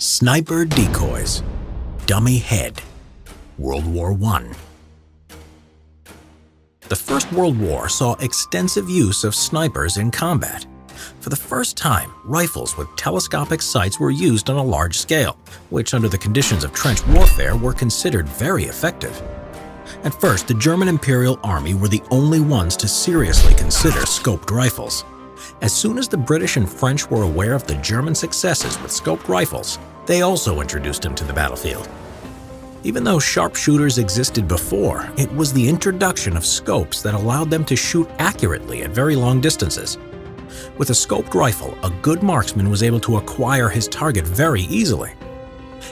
Sniper decoys. Dummy head. World War I. The First World War saw extensive use of snipers in combat. For the first time, rifles with telescopic sights were used on a large scale, which under the conditions of trench warfare were considered very effective. At first, the German Imperial Army were the only ones to seriously consider scoped rifles. As soon as the British and French were aware of the German successes with scoped rifles, they also introduced them to the battlefield. Even though sharpshooters existed before, it was the introduction of scopes that allowed them to shoot accurately at very long distances. With a scoped rifle, a good marksman was able to acquire his target very easily.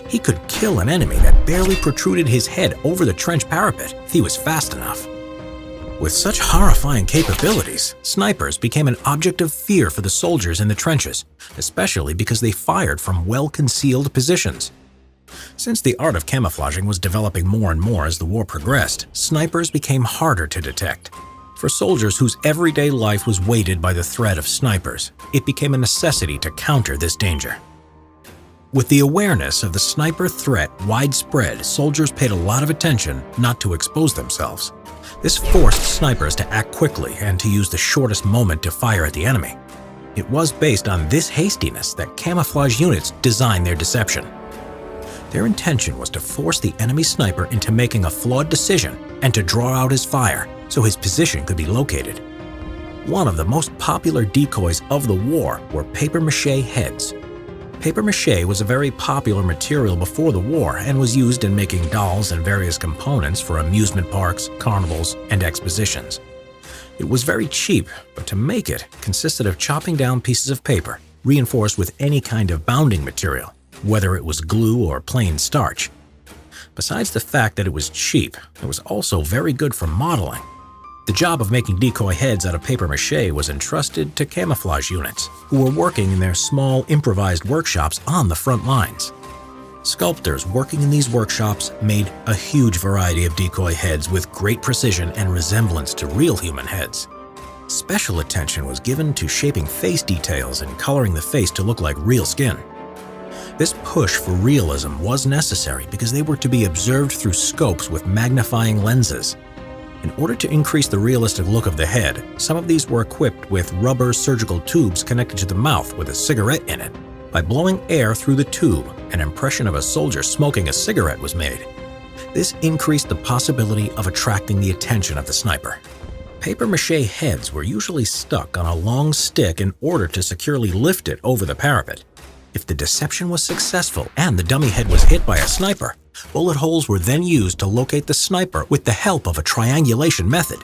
He could kill an enemy that barely protruded his head over the trench parapet if he was fast enough. With such horrifying capabilities, snipers became an object of fear for the soldiers in the trenches, especially because they fired from well-concealed positions. Since the art of camouflaging was developing more and more as the war progressed, snipers became harder to detect. For soldiers whose everyday life was weighted by the threat of snipers, it became a necessity to counter this danger. With the awareness of the sniper threat widespread, soldiers paid a lot of attention not to expose themselves. This forced snipers to act quickly and to use the shortest moment to fire at the enemy. It was based on this hastiness that camouflage units designed their deception. Their intention was to force the enemy sniper into making a flawed decision and to draw out his fire so his position could be located. One of the most popular decoys of the war were papier-mâché heads. Papier-mâché was a very popular material before the war and was used in making dolls and various components for amusement parks, carnivals, and expositions. It was very cheap, but to make it consisted of chopping down pieces of paper, reinforced with any kind of bounding material, whether it was glue or plain starch. Besides the fact that it was cheap, it was also very good for modeling. The job of making decoy heads out of papier-mâché was entrusted to camouflage units, who were working in their small improvised workshops on the front lines. Sculptors working in these workshops made a huge variety of decoy heads with great precision and resemblance to real human heads. Special attention was given to shaping face details and coloring the face to look like real skin. This push for realism was necessary because they were to be observed through scopes with magnifying lenses. In order to increase the realistic look of the head, some of these were equipped with rubber surgical tubes connected to the mouth with a cigarette in it. By blowing air through the tube, an impression of a soldier smoking a cigarette was made. This increased the possibility of attracting the attention of the sniper. Papier-mâché heads were usually stuck on a long stick in order to securely lift it over the parapet. If the deception was successful and the dummy head was hit by a sniper, bullet holes were then used to locate the sniper with the help of a triangulation method.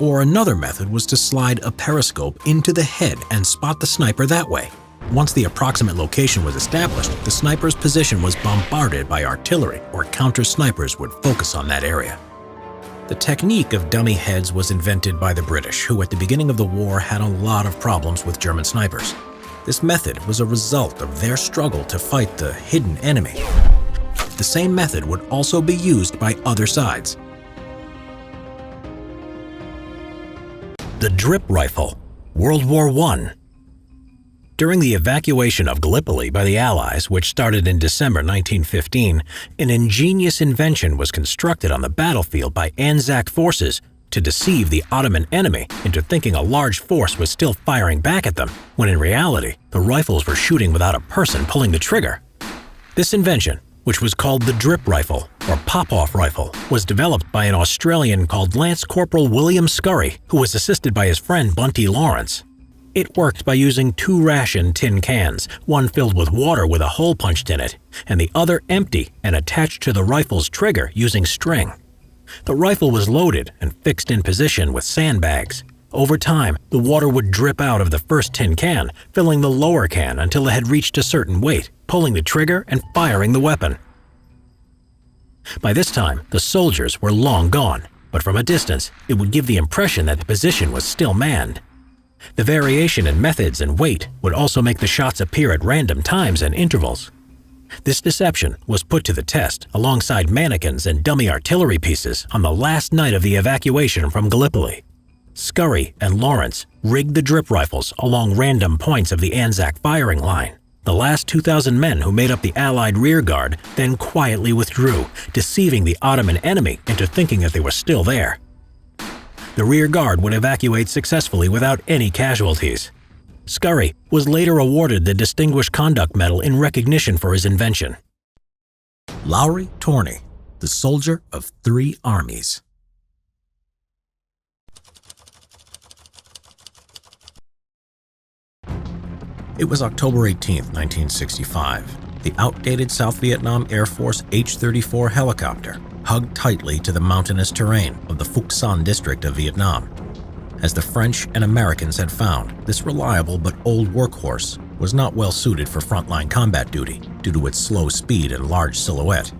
Or another method was to slide a periscope into the head and spot the sniper that way. Once the approximate location was established, the sniper's position was bombarded by artillery or counter-snipers would focus on that area. The technique of dummy heads was invented by the British, who at the beginning of the war had a lot of problems with German snipers. This method was a result of their struggle to fight the hidden enemy. The same method would also be used by other sides. The drip rifle, World War I. During the evacuation of Gallipoli by the Allies, which started in December 1915, an ingenious invention was constructed on the battlefield by Anzac forces to deceive the Ottoman enemy into thinking a large force was still firing back at them, when in reality, the rifles were shooting without a person pulling the trigger. This invention, which was called the drip rifle, or pop-off rifle, was developed by an Australian called Lance Corporal William Scurry, who was assisted by his friend Bunty Lawrence. It worked by using 2 ration tin cans, one filled with water with a hole punched in it, and the other empty and attached to the rifle's trigger using string. The rifle was loaded and fixed in position with sandbags. Over time, the water would drip out of the first tin can, filling the lower can until it had reached a certain weight, pulling the trigger and firing the weapon. By this time, the soldiers were long gone, but from a distance, it would give the impression that the position was still manned. The variation in methods and weight would also make the shots appear at random times and intervals. This deception was put to the test alongside mannequins and dummy artillery pieces on the last night of the evacuation from Gallipoli. Scurry and Lawrence rigged the drip rifles along random points of the Anzac firing line. The last 2,000 men who made up the Allied rearguard then quietly withdrew, deceiving the Ottoman enemy into thinking that they were still there. The rearguard would evacuate successfully without any casualties. Scurry was later awarded the Distinguished Conduct Medal in recognition for his invention. Lowry Torney, the soldier of 3 armies. It was October 18, 1965. The outdated South Vietnam Air Force H-34 helicopter hugged tightly to the mountainous terrain of the Phuoc Son district of Vietnam. As the French and Americans had found, this reliable but old workhorse was not well suited for frontline combat duty due to its slow speed and large silhouette.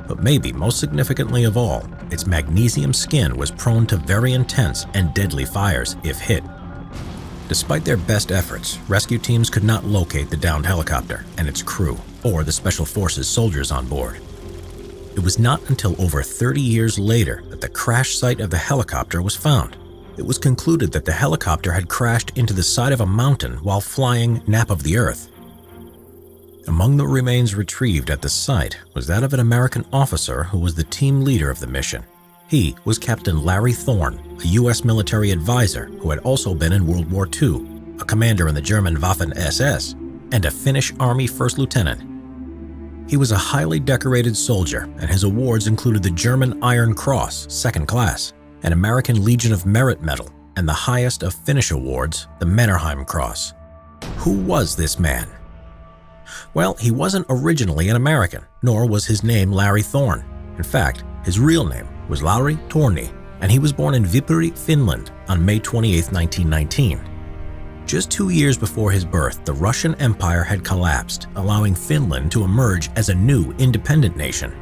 But maybe most significantly of all, its magnesium skin was prone to very intense and deadly fires if hit. Despite their best efforts, rescue teams could not locate the downed helicopter and its crew, or the Special Forces soldiers on board. It was not until over 30 years later that the crash site of the helicopter was found. It was concluded that the helicopter had crashed into the side of a mountain while flying nap of the earth. Among the remains retrieved at the site was that of an American officer who was the team leader of the mission. He was Captain Larry Thorne, a U.S. military advisor who had also been in World War II, a commander in the German Waffen-SS, and a Finnish Army First Lieutenant. He was a highly decorated soldier, and his awards included the German Iron Cross, Second Class, an American Legion of Merit Medal, and the highest of Finnish awards, the Mannerheim Cross. Who was this man? Well, he wasn't originally an American, nor was his name Larry Thorne. In fact, his real name was Lauri Torni, and he was born in Viipuri, Finland on May 28, 1919. Just 2 years before his birth, the Russian Empire had collapsed, allowing Finland to emerge as a new independent nation.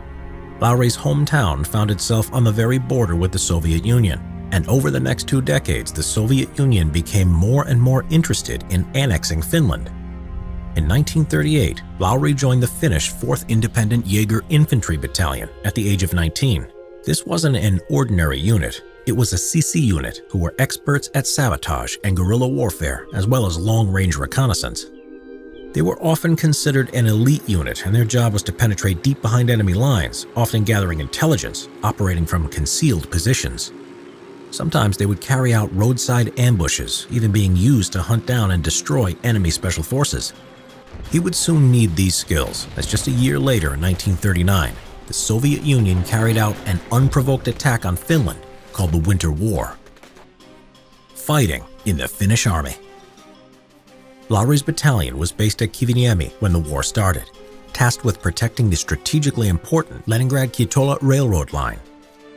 Lauri's hometown found itself on the very border with the Soviet Union, and over the next 2 decades, the Soviet Union became more and more interested in annexing Finland. In 1938, Lauri joined the Finnish 4th Independent Jaeger Infantry Battalion at the age of 19. This wasn't an ordinary unit. It was a CC unit who were experts at sabotage and guerrilla warfare, as well as long-range reconnaissance. They were often considered an elite unit, and their job was to penetrate deep behind enemy lines, often gathering intelligence, operating from concealed positions. Sometimes they would carry out roadside ambushes, even being used to hunt down and destroy enemy special forces. He would soon need these skills, as just a year later in 1939, the Soviet Union carried out an unprovoked attack on Finland called the Winter War. Fighting in the Finnish Army. Lauri's battalion was based at Kiviniemi when the war started, tasked with protecting the strategically important Leningrad-Kiitola railroad line.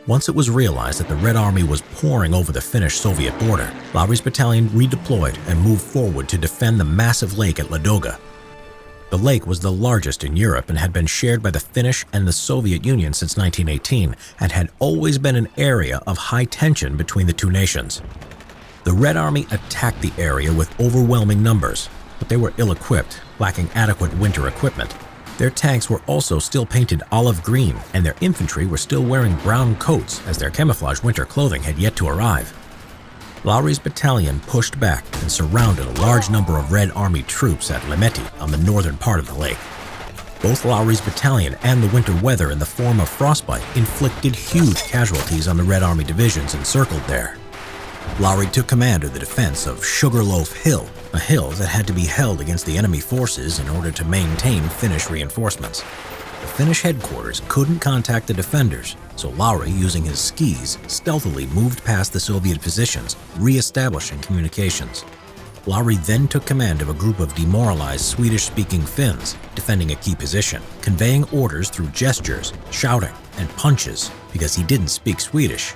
Once it was realized that the Red Army was pouring over the Finnish-Soviet border, Lauri's battalion redeployed and moved forward to defend the massive lake at Ladoga. The lake was the largest in Europe and had been shared by the Finnish and the Soviet Union since 1918 and had always been an area of high tension between the two nations. The Red Army attacked the area with overwhelming numbers, but they were ill-equipped, lacking adequate winter equipment. Their tanks were also still painted olive green, and their infantry were still wearing brown coats as their camouflage winter clothing had yet to arrive. Lauri's battalion pushed back and surrounded a large number of Red Army troops at Lemeti on the northern part of the lake. Both Lauri's battalion and the winter weather in the form of frostbite inflicted huge casualties on the Red Army divisions encircled there. Lauri took command of the defense of Sugarloaf Hill, a hill that had to be held against the enemy forces in order to maintain Finnish reinforcements. The Finnish headquarters couldn't contact the defenders, so Lauri, using his skis, stealthily moved past the Soviet positions, re-establishing communications. Lauri then took command of a group of demoralized Swedish-speaking Finns, defending a key position, conveying orders through gestures, shouting, and punches because he didn't speak Swedish.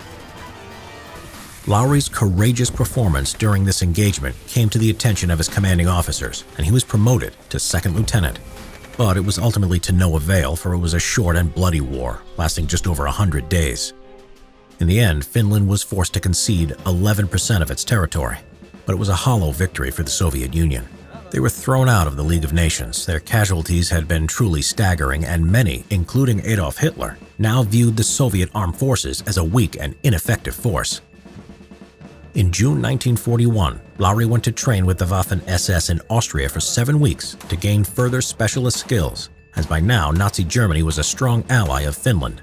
Lauri's courageous performance during this engagement came to the attention of his commanding officers, and he was promoted to second lieutenant. But it was ultimately to no avail, for it was a short and bloody war, lasting just over 100 days. In the end, Finland was forced to concede 11% of its territory, but it was a hollow victory for the Soviet Union. They were thrown out of the League of Nations. Their casualties had been truly staggering, and many, including Adolf Hitler, now viewed the Soviet armed forces as a weak and ineffective force. In June 1941, Lowry went to train with the Waffen-SS in Austria for 7 weeks to gain further specialist skills, as by now Nazi Germany was a strong ally of Finland.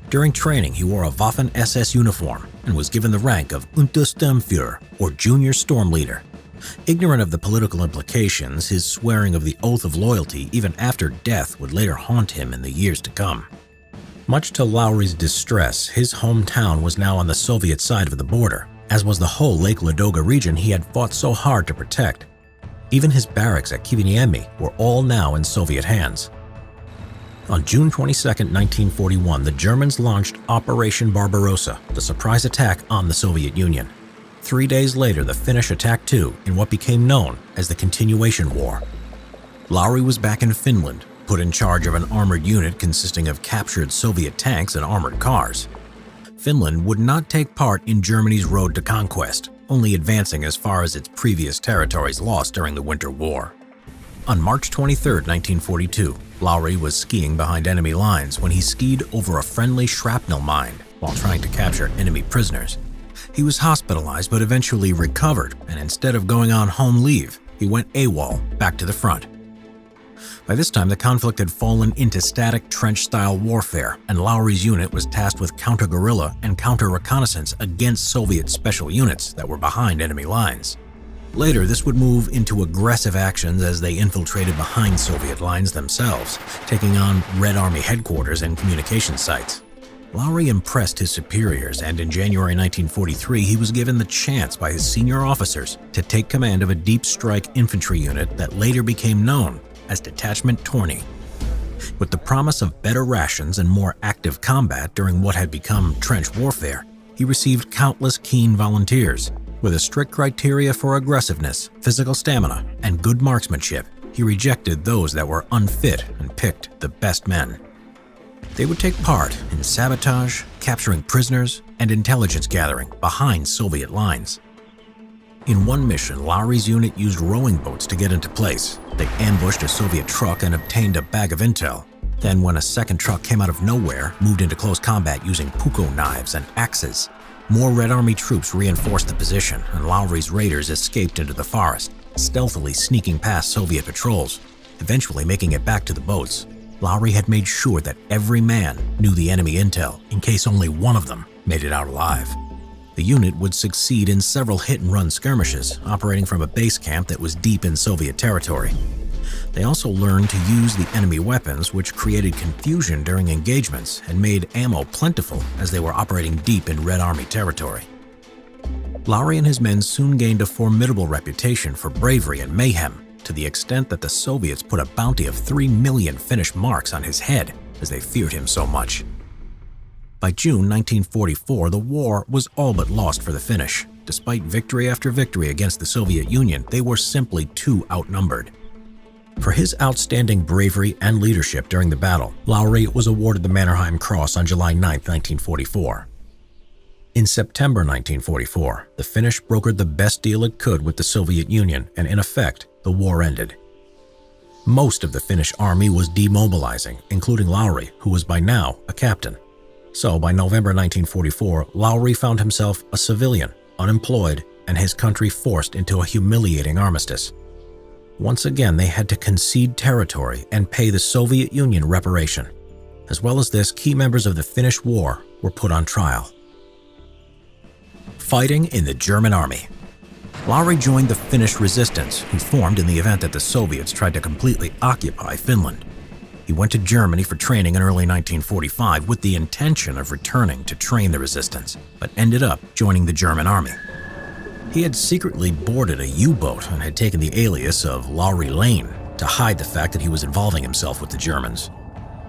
During training, he wore a Waffen-SS uniform and was given the rank of Untersturmführer, or Junior Storm Leader. Ignorant of the political implications, his swearing of the oath of loyalty even after death would later haunt him in the years to come. Much to Lowry's distress, his hometown was now on the Soviet side of the border, as was the whole Lake Ladoga region he had fought so hard to protect. Even his barracks at Kiviniemi were all now in Soviet hands. On June 22, 1941, the Germans launched Operation Barbarossa, the surprise attack on the Soviet Union. 3 days later, the Finnish attacked too in what became known as the Continuation War. Lowry was back in Finland, put in charge of an armored unit consisting of captured Soviet tanks and armored cars. Finland would not take part in Germany's road to conquest, only advancing as far as its previous territories lost during the Winter War. On March 23, 1942, Lowry was skiing behind enemy lines when he skied over a friendly shrapnel mine while trying to capture enemy prisoners. He was hospitalized but eventually recovered, and instead of going on home leave, he went AWOL back to the front. By this time, the conflict had fallen into static trench-style warfare, and Lowry's unit was tasked with counter-guerrilla and counter-reconnaissance against Soviet special units that were behind enemy lines. Later, this would move into aggressive actions as they infiltrated behind Soviet lines themselves, taking on Red Army headquarters and communication sites. Lowry impressed his superiors, and in January 1943, he was given the chance by his senior officers to take command of a deep strike infantry unit that later became known as Detachment Torny. With the promise of better rations and more active combat during what had become trench warfare, he received countless keen volunteers. With a strict criteria for aggressiveness, physical stamina, and good marksmanship, he rejected those that were unfit and picked the best men. They would take part in sabotage, capturing prisoners, and intelligence gathering behind Soviet lines. In one mission, Lowry's unit used rowing boats to get into place. They ambushed a Soviet truck and obtained a bag of intel. Then, when a second truck came out of nowhere, moved into close combat using puko knives and axes. More Red Army troops reinforced the position, and Lowry's raiders escaped into the forest, stealthily sneaking past Soviet patrols, eventually making it back to the boats. Lowry had made sure that every man knew the enemy intel in case only one of them made it out alive. The unit would succeed in several hit-and-run skirmishes, operating from a base camp that was deep in Soviet territory. They also learned to use the enemy weapons, which created confusion during engagements and made ammo plentiful as they were operating deep in Red Army territory. Lowry and his men soon gained a formidable reputation for bravery and mayhem, to the extent that the Soviets put a bounty of 3 million Finnish marks on his head as they feared him so much. By June 1944, the war was all but lost for the Finnish. Despite victory after victory against the Soviet Union, they were simply too outnumbered. For his outstanding bravery and leadership during the battle, Lowry was awarded the Mannerheim Cross on July 9, 1944. In September 1944, the Finnish brokered the best deal it could with the Soviet Union, and in effect, the war ended. Most of the Finnish army was demobilizing, including Lowry, who was by now a captain. So by November 1944, Lowry found himself a civilian, unemployed, and his country forced into a humiliating armistice. Once again, they had to concede territory and pay the Soviet Union reparation. As well as this, key members of the Finnish war were put on trial. Fighting in the German army. Lowry joined the Finnish resistance, who formed in the event that the Soviets tried to completely occupy Finland. He went to Germany for training in early 1945 with the intention of returning to train the resistance, but ended up joining the German army. He had secretly boarded a U-boat and had taken the alias of Lowry Lane to hide the fact that he was involving himself with the Germans.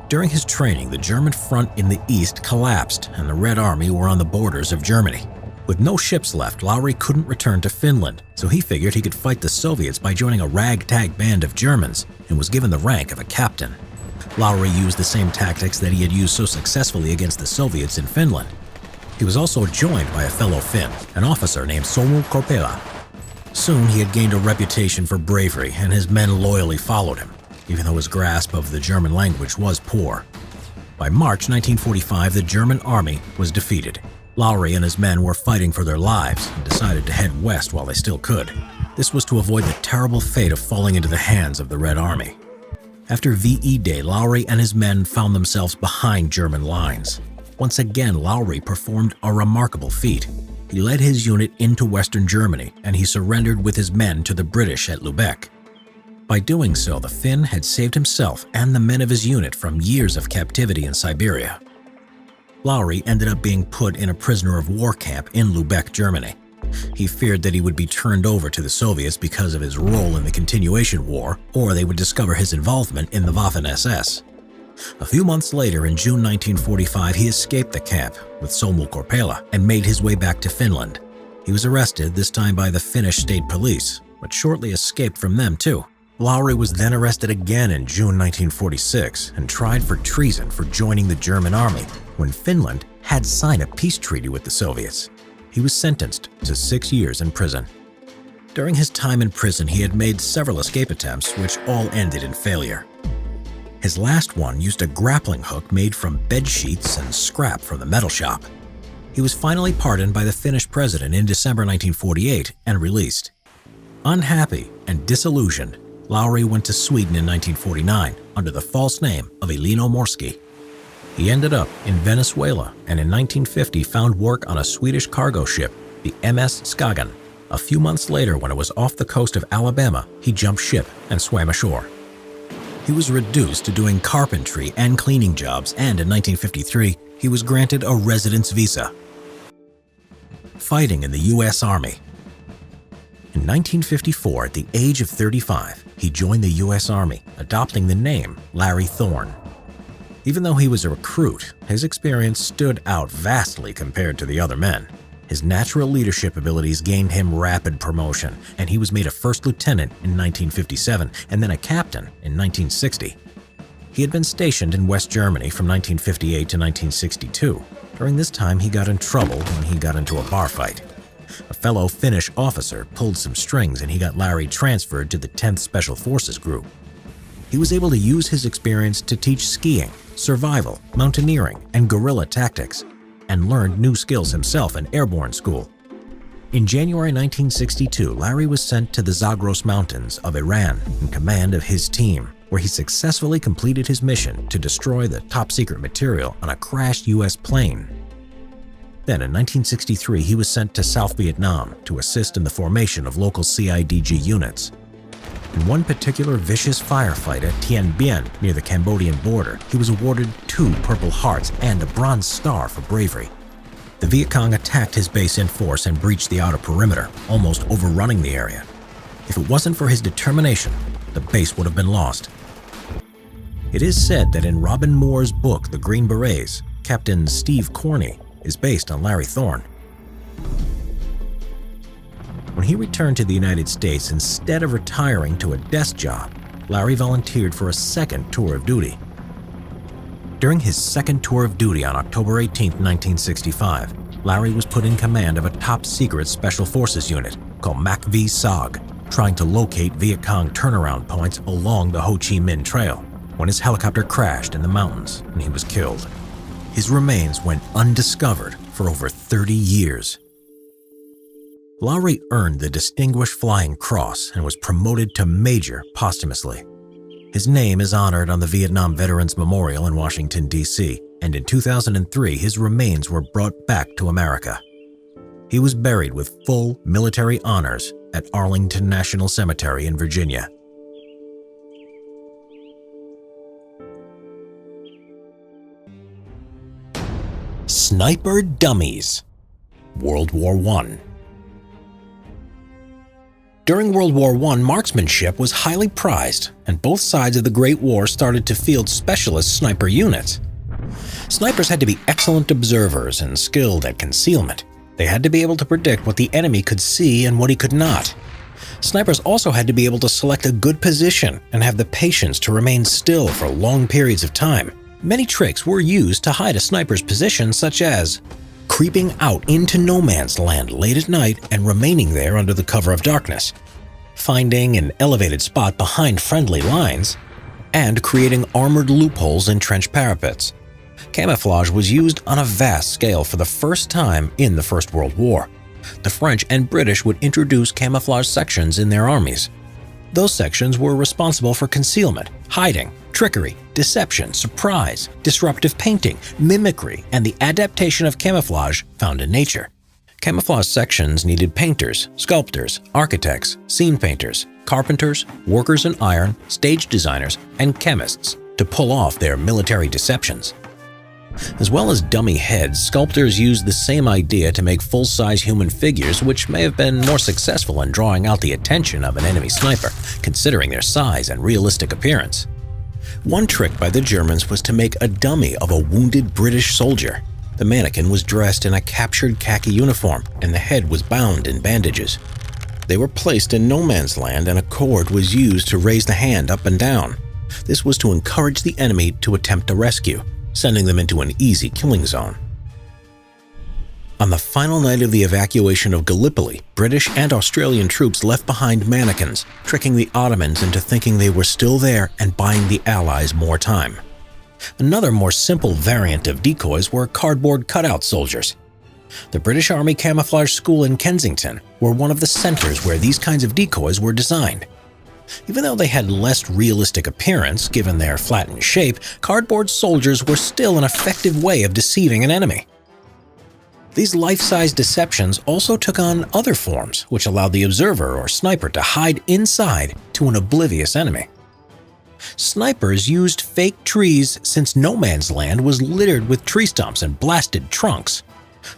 During his training, the German front in the east collapsed and the Red Army were on the borders of Germany. With no ships left, Lowry couldn't return to Finland, so he figured he could fight the Soviets by joining a ragtag band of Germans and was given the rank of a captain. Lowry used the same tactics that he had used so successfully against the Soviets in Finland. He was also joined by a fellow Finn, an officer named Samu Korpela. Soon he had gained a reputation for bravery, and his men loyally followed him, even though his grasp of the German language was poor. By March 1945, the German army was defeated. Lowry and his men were fighting for their lives and decided to head west while they still could. This was to avoid the terrible fate of falling into the hands of the Red Army. After VE Day, Lowry and his men found themselves behind German lines. Once again, Lowry performed a remarkable feat. He led his unit into western Germany, and he surrendered with his men to the British at Lubeck. By doing so, the Finn had saved himself and the men of his unit from years of captivity in Siberia. Lowry ended up being put in a prisoner of war camp in Lubeck, Germany. He feared that he would be turned over to the Soviets because of his role in the Continuation War, or they would discover his involvement in the Waffen-SS. A few months later, in June 1945, he escaped the camp with Solmu Korpela and made his way back to Finland. He was arrested, this time by the Finnish state police, but shortly escaped from them too. Lowry was then arrested again in June 1946 and tried for treason for joining the German army when Finland had signed a peace treaty with the Soviets. He was sentenced to 6 years in prison. During his time in prison, he had made several escape attempts, which all ended in failure. His last one used a grappling hook made from bed sheets and scrap from the metal shop. He was finally pardoned by the Finnish president in December 1948 and released. Unhappy and disillusioned, Lowry went to Sweden in 1949 under the false name of Elino Morsky. He ended up in Venezuela and in 1950 found work on a Swedish cargo ship, the MS Skagen. A few months later, when it was off the coast of Alabama, he jumped ship and swam ashore. He was reduced to doing carpentry and cleaning jobs, and in 1953, he was granted a residence visa. Fighting in the U.S. Army. In 1954, at the age of 35, he joined the U.S. Army, adopting the name Larry Thorne. Even though he was a recruit, his experience stood out vastly compared to the other men. His natural leadership abilities gained him rapid promotion, and he was made a first lieutenant in 1957 and then a captain in 1960. He had been stationed in West Germany from 1958 to 1962. During this time, he got in trouble when he got into a bar fight. A fellow Finnish officer pulled some strings and he got Larry transferred to the 10th Special Forces Group. He was able to use his experience to teach skiing, survival, mountaineering, and guerrilla tactics, and learned new skills himself in airborne school. In January 1962, Larry was sent to the Zagros Mountains of Iran in command of his team, where he successfully completed his mission to destroy the top-secret material on a crashed U.S. plane. Then in 1963, he was sent to South Vietnam to assist in the formation of local CIDG units. In one particular vicious firefight at Tien Bien near the Cambodian border, he was awarded 2 Purple Hearts and a Bronze Star for bravery. The Viet Cong attacked his base in force and breached the outer perimeter, almost overrunning the area. If it wasn't for his determination, the base would have been lost. It is said that in Robin Moore's book, The Green Berets, Captain Steve Corney is based on Larry Thorne. When he returned to the United States, instead of retiring to a desk job, Larry volunteered for a second tour of duty. During his second tour of duty on October 18, 1965, Larry was put in command of a top-secret Special Forces unit called MACV-SOG, trying to locate Viet Cong turnaround points along the Ho Chi Minh Trail, when his helicopter crashed in the mountains and he was killed. His remains went undiscovered for over 30 years. Lowry earned the Distinguished Flying Cross and was promoted to Major posthumously. His name is honored on the Vietnam Veterans Memorial in Washington, D.C., and in 2003, his remains were brought back to America. He was buried with full military honors at Arlington National Cemetery in Virginia. Sniper Dummies. World War I. During World War I, marksmanship was highly prized, and both sides of the Great War started to field specialist sniper units. Snipers had to be excellent observers and skilled at concealment. They had to be able to predict what the enemy could see and what he could not. Snipers also had to be able to select a good position and have the patience to remain still for long periods of time. Many tricks were used to hide a sniper's position, such as creeping out into no man's land late at night and remaining there under the cover of darkness, finding an elevated spot behind friendly lines, and creating armored loopholes in trench parapets. Camouflage was used on a vast scale for the first time in the First World War. The French and British would introduce camouflage sections in their armies. Those sections were responsible for concealment, hiding, trickery, deception, surprise, disruptive painting, mimicry, and the adaptation of camouflage found in nature. Camouflage sections needed painters, sculptors, architects, scene painters, carpenters, workers in iron, stage designers, and chemists to pull off their military deceptions. As well as dummy heads, sculptors used the same idea to make full-size human figures, which may have been more successful in drawing out the attention of an enemy sniper, considering their size and realistic appearance. One trick by the Germans was to make a dummy of a wounded British soldier. The mannequin was dressed in a captured khaki uniform, and the head was bound in bandages. They were placed in no man's land, and a cord was used to raise the hand up and down. This was to encourage the enemy to attempt a rescue, sending them into an easy killing zone. On the final night of the evacuation of Gallipoli, British and Australian troops left behind mannequins, tricking the Ottomans into thinking they were still there and buying the Allies more time. Another more simple variant of decoys were cardboard cutout soldiers. The British Army Camouflage School in Kensington were one of the centers where these kinds of decoys were designed. Even though they had less realistic appearance given their flattened shape, cardboard soldiers were still an effective way of deceiving an enemy. These life-size deceptions also took on other forms, which allowed the observer or sniper to hide inside to an oblivious enemy. Snipers used fake trees since no man's land was littered with tree stumps and blasted trunks.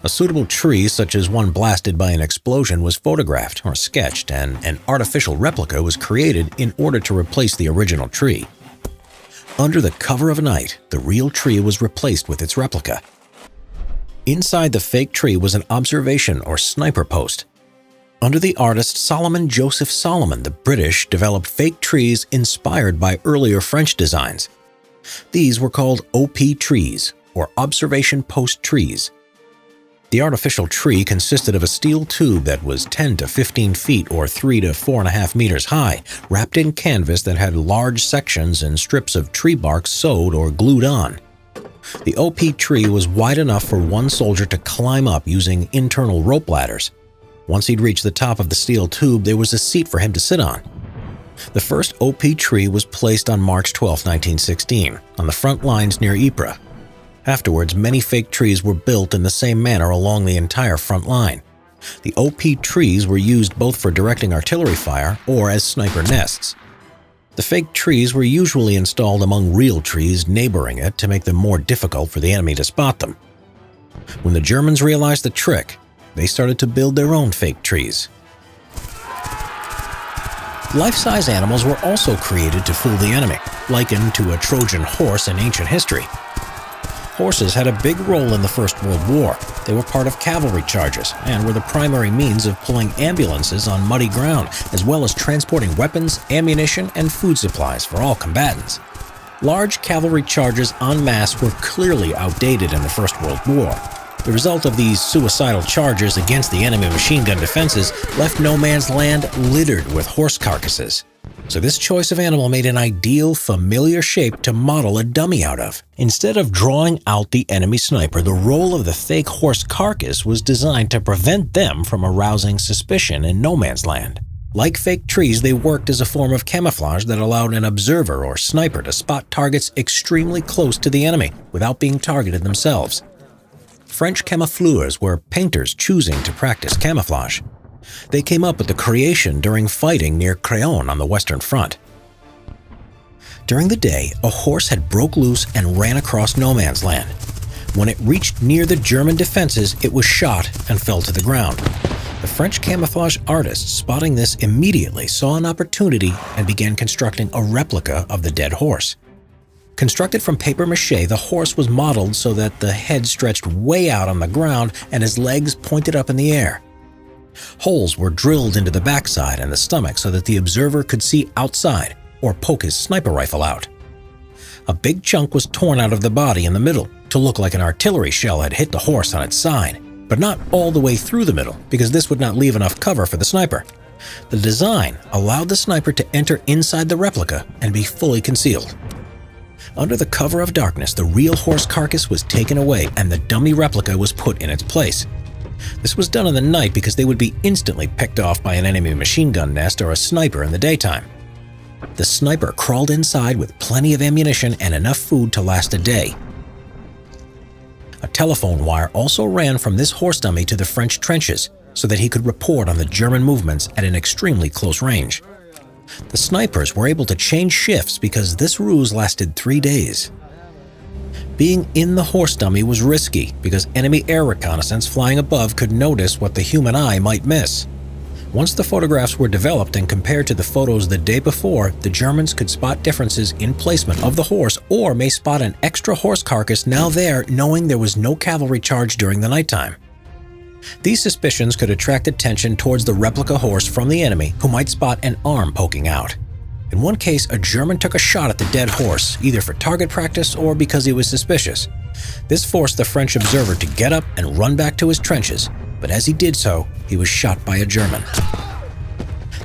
A suitable tree, such as one blasted by an explosion, was photographed or sketched, and an artificial replica was created in order to replace the original tree. Under the cover of night, the real tree was replaced with its replica. Inside the fake tree was an observation or sniper post. Under the artist Solomon Joseph Solomon, the British developed fake trees inspired by earlier French designs. These were called OP trees, or observation post trees. The artificial tree consisted of a steel tube that was 10 to 15 feet or 3 to 4.5 meters high, wrapped in canvas that had large sections and strips of tree bark sewed or glued on. The OP tree was wide enough for one soldier to climb up using internal rope ladders. Once he'd reached the top of the steel tube, there was a seat for him to sit on. The first OP tree was placed on March 12, 1916, on the front lines near Ypres. Afterwards, many fake trees were built in the same manner along the entire front line. The OP trees were used both for directing artillery fire or as sniper nests. The fake trees were usually installed among real trees neighboring it to make them more difficult for the enemy to spot them. When the Germans realized the trick, they started to build their own fake trees. Life-size animals were also created to fool the enemy, likened to a Trojan horse in ancient history. Horses had a big role in the First World War. They were part of cavalry charges and were the primary means of pulling ambulances on muddy ground, as well as transporting weapons, ammunition, and food supplies for all combatants. Large cavalry charges en masse were clearly outdated in the First World War. The result of these suicidal charges against the enemy machine gun defenses left no man's land littered with horse carcasses. So this choice of animal made an ideal, familiar shape to model a dummy out of. Instead of drawing out the enemy sniper, the role of the fake horse carcass was designed to prevent them from arousing suspicion in no man's land. Like fake trees, they worked as a form of camouflage that allowed an observer or sniper to spot targets extremely close to the enemy without being targeted themselves. French camoufleurs were painters choosing to practice camouflage. They came up with the creation during fighting near Craonne on the Western Front. During the day, a horse had broke loose and ran across no man's land. When it reached near the German defenses, it was shot and fell to the ground. The French camouflage artists, spotting this immediately, saw an opportunity and began constructing a replica of the dead horse. Constructed from papier-mâché, the horse was modeled so that the head stretched way out on the ground and his legs pointed up in the air. Holes were drilled into the backside and the stomach so that the observer could see outside or poke his sniper rifle out. A big chunk was torn out of the body in the middle to look like an artillery shell had hit the horse on its side, but not all the way through the middle because this would not leave enough cover for the sniper. The design allowed the sniper to enter inside the replica and be fully concealed. Under the cover of darkness, the real horse carcass was taken away and the dummy replica was put in its place. This was done in the night because they would be instantly picked off by an enemy machine gun nest or a sniper in the daytime. The sniper crawled inside with plenty of ammunition and enough food to last a day. A telephone wire also ran from this horse dummy to the French trenches so that he could report on the German movements at an extremely close range. The snipers were able to change shifts because this ruse lasted 3 days. Being in the horse dummy was risky because enemy air reconnaissance flying above could notice what the human eye might miss. Once the photographs were developed and compared to the photos the day before, the Germans could spot differences in placement of the horse or may spot an extra horse carcass now there, knowing there was no cavalry charge during the nighttime. These suspicions could attract attention towards the replica horse from the enemy, who might spot an arm poking out. In one case, a German took a shot at the dead horse, either for target practice or because he was suspicious. This forced the French observer to get up and run back to his trenches, but as he did so, he was shot by a German.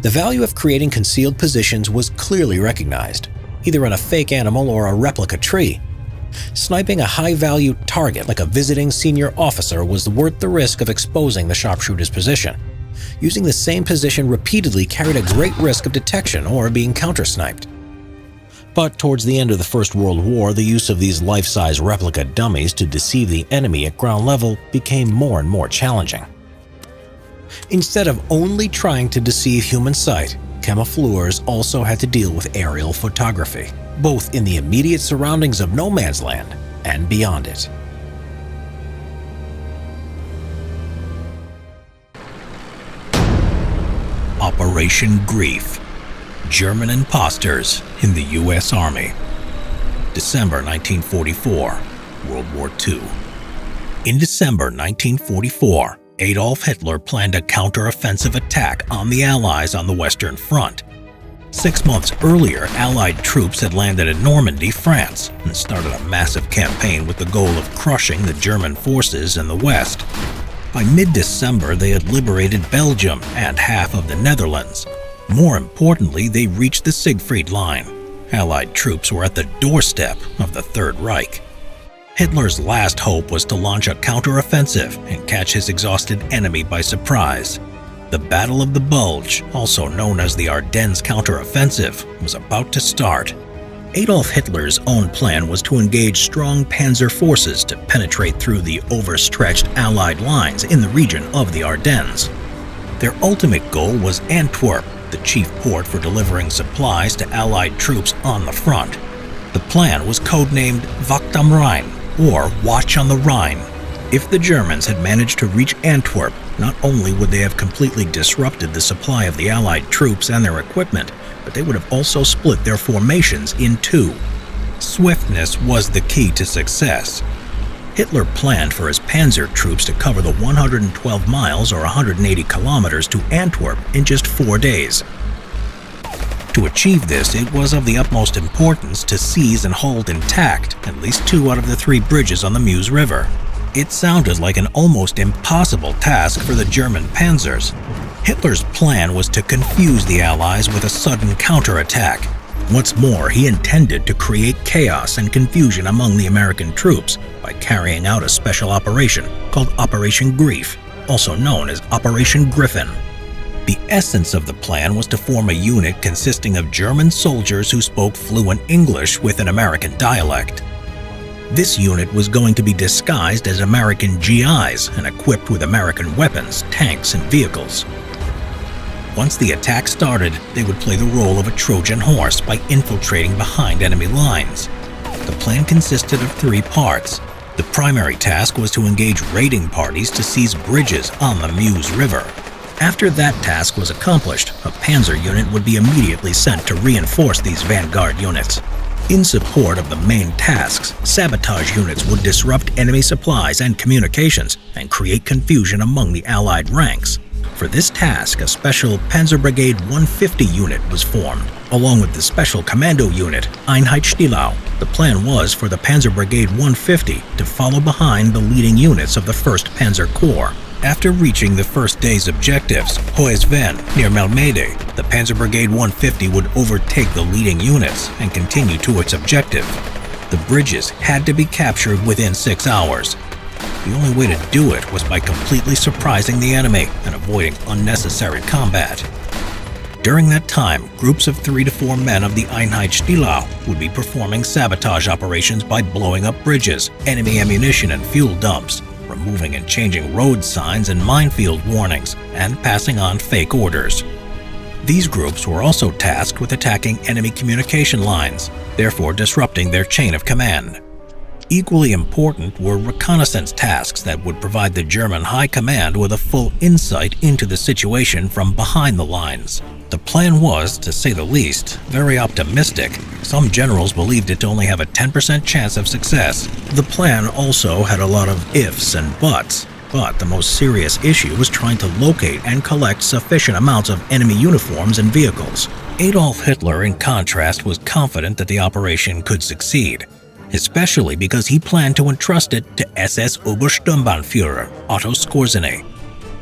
The value of creating concealed positions was clearly recognized, either in a fake animal or a replica tree. Sniping a high-value target like a visiting senior officer was worth the risk of exposing the sharpshooter's position. Using the same position repeatedly carried a great risk of detection or being counter-sniped. But towards the end of the First World War, the use of these life-size replica dummies to deceive the enemy at ground level became more and more challenging. Instead of only trying to deceive human sight, camoufleurs also had to deal with aerial photography, both in the immediate surroundings of no man's land and beyond it. Operation Grief. German imposters in the U.S. Army. December 1944, World War II. In December 1944, Adolf Hitler planned a counter-offensive attack on the Allies on the Western Front. 6 months earlier, Allied troops had landed at Normandy, France, and started a massive campaign with the goal of crushing the German forces in the West. By mid-December, they had liberated Belgium and half of the Netherlands. More importantly, they reached the Siegfried Line. Allied troops were at the doorstep of the Third Reich. Hitler's last hope was to launch a counter-offensive and catch his exhausted enemy by surprise. The Battle of the Bulge, also known as the Ardennes counter-offensive, was about to start. Adolf Hitler's own plan was to engage strong panzer forces to penetrate through the overstretched Allied lines in the region of the Ardennes. Their ultimate goal was Antwerp, the chief port for delivering supplies to Allied troops on the front. The plan was codenamed Wacht am Rhein, or Watch on the Rhine. If the Germans had managed to reach Antwerp, not only would they have completely disrupted the supply of the Allied troops and their equipment, but they would have also split their formations in two. Swiftness was the key to success. Hitler planned for his panzer troops to cover the 112 miles or 180 kilometers to Antwerp in just 4 days. To achieve this, it was of the utmost importance to seize and hold intact at least 2 out of the 3 bridges on the Meuse River. It sounded like an almost impossible task for the German panzers. Hitler's plan was to confuse the Allies with a sudden counterattack. What's more, he intended to create chaos and confusion among the American troops by carrying out a special operation called Operation Grief, also known as Operation Griffin. The essence of the plan was to form a unit consisting of German soldiers who spoke fluent English with an American dialect. This unit was going to be disguised as American GIs and equipped with American weapons, tanks, and vehicles. Once the attack started, they would play the role of a Trojan horse by infiltrating behind enemy lines. The plan consisted of 3 parts. The primary task was to engage raiding parties to seize bridges on the Meuse River. After that task was accomplished, a panzer unit would be immediately sent to reinforce these vanguard units. In support of the main tasks, sabotage units would disrupt enemy supplies and communications and create confusion among the Allied ranks. For this task, a special Panzer Brigade 150 unit was formed, along with the Special Commando Unit, Einheitsstellau. The plan was for the Panzer Brigade 150 to follow behind the leading units of the 1st Panzer Corps. After reaching the first day's objectives, Hoesven, near Malmedy, the Panzer Brigade 150 would overtake the leading units and continue to its objective. The bridges had to be captured within 6 hours. The only way to do it was by completely surprising the enemy and avoiding unnecessary combat. During that time, groups of 3 to 4 men of the Einheitsstilau would be performing sabotage operations by blowing up bridges, enemy ammunition and fuel dumps, removing and changing road signs and minefield warnings, and passing on fake orders. These groups were also tasked with attacking enemy communication lines, therefore disrupting their chain of command. Equally important were reconnaissance tasks that would provide the German high command with a full insight into the situation from behind the lines. The plan was, to say the least, very optimistic. Some generals believed it to only have a 10% chance of success. The plan also had a lot of ifs and buts, but the most serious issue was trying to locate and collect sufficient amounts of enemy uniforms and vehicles. Adolf Hitler, in contrast, was confident that the operation could succeed, especially because he planned to entrust it to SS Obersturmbannführer Otto Skorzeny.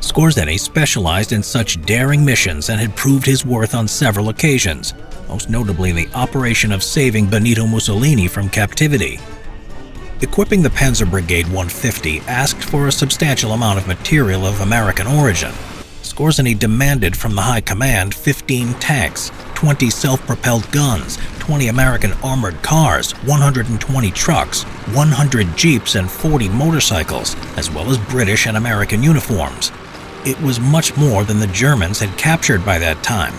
Skorzeny specialized in such daring missions and had proved his worth on several occasions, most notably in the operation of saving Benito Mussolini from captivity. Equipping the Panzer Brigade 150 asked for a substantial amount of material of American origin. Skorzeny demanded from the High Command 15 tanks, 20 self-propelled guns, 20 American armored cars, 120 trucks, 100 jeeps, and 40 motorcycles, as well as British and American uniforms. It was much more than the Germans had captured by that time.